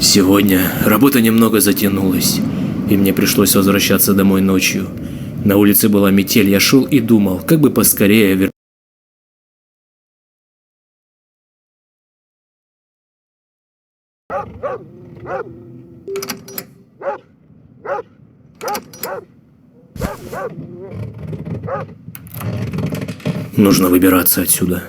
Сегодня работа немного затянулась, и мне пришлось возвращаться домой ночью. На улице была метель, я шел и думал, как бы поскорее вернуться. Нужно выбираться отсюда.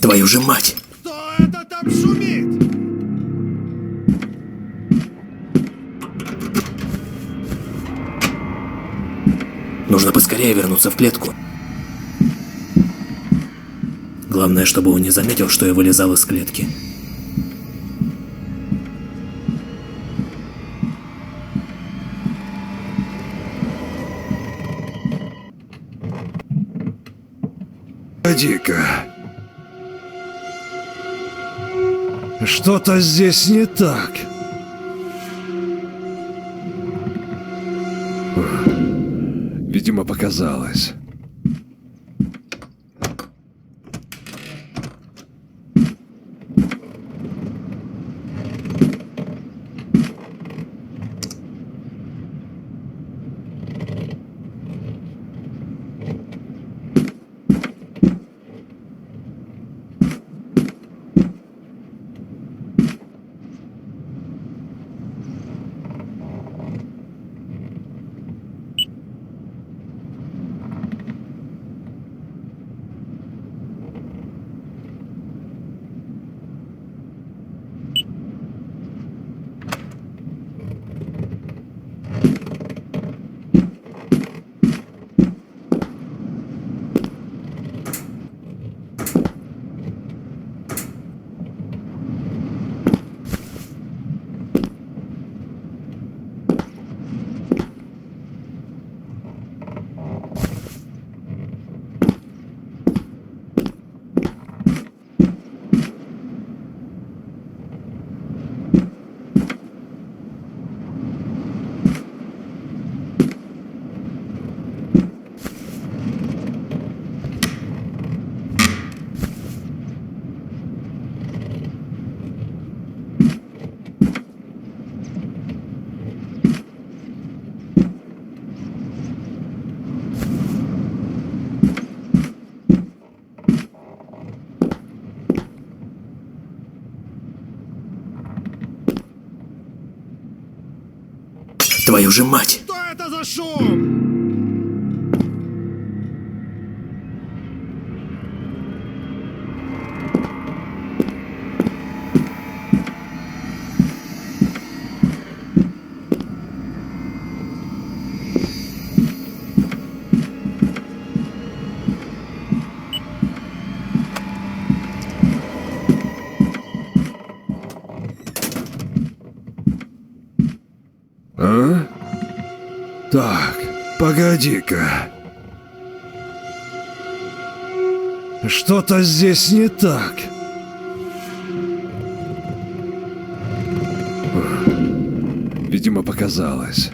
Твою же мать! Кто это там шумит? Нужно поскорее вернуться в клетку. Главное, чтобы он не заметил, что я вылезал из клетки. Погоди-ка. Что-то здесь не так. Видимо, показалось. Твою же мать! Что это за шум? А? Так, погоди-ка. Что-то здесь не так. Видимо, показалось.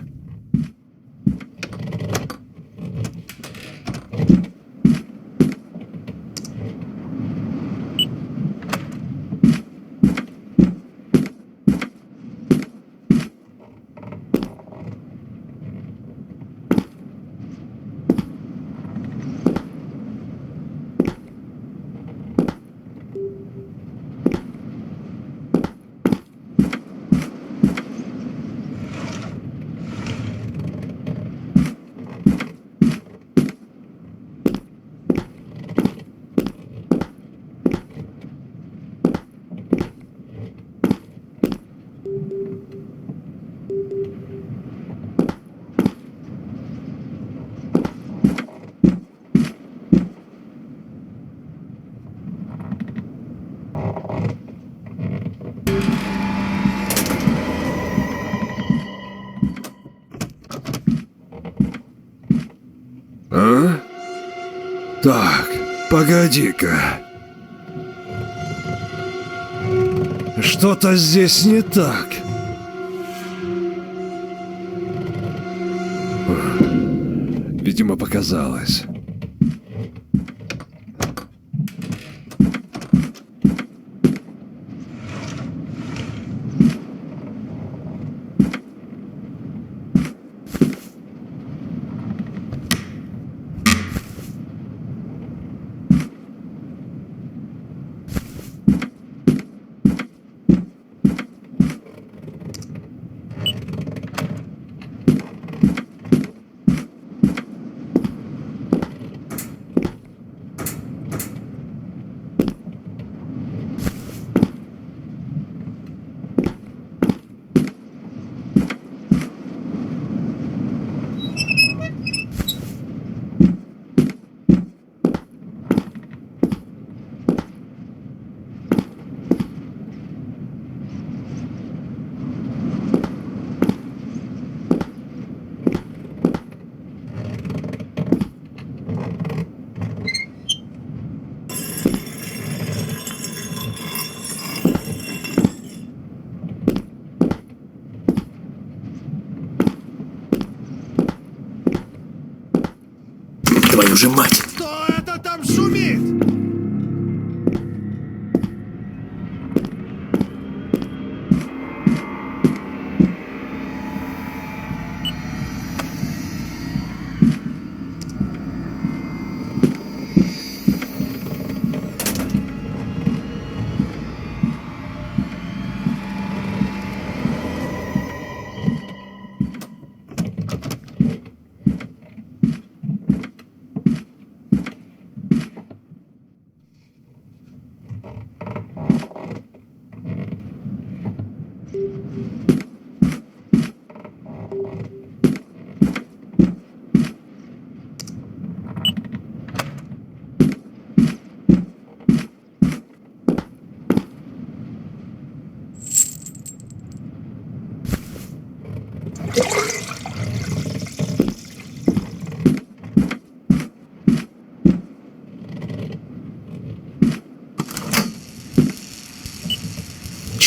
А? Так, погоди-ка. Что-то здесь не так. Видимо, показалось. Твою же мать! Кто это там шумит?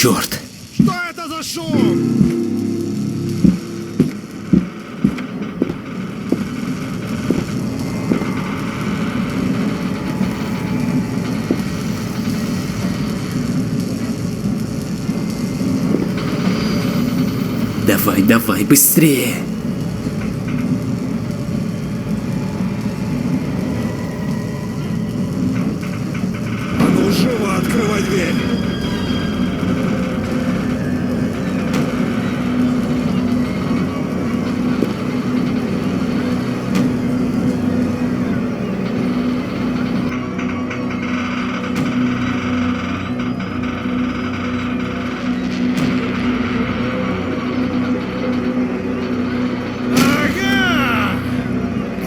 Черт! Что это за шум? Давай, давай, быстрее! А ну живо открывай дверь!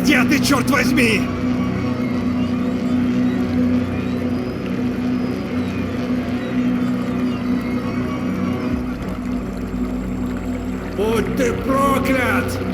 Где ты, черт возьми? Будь ты проклят!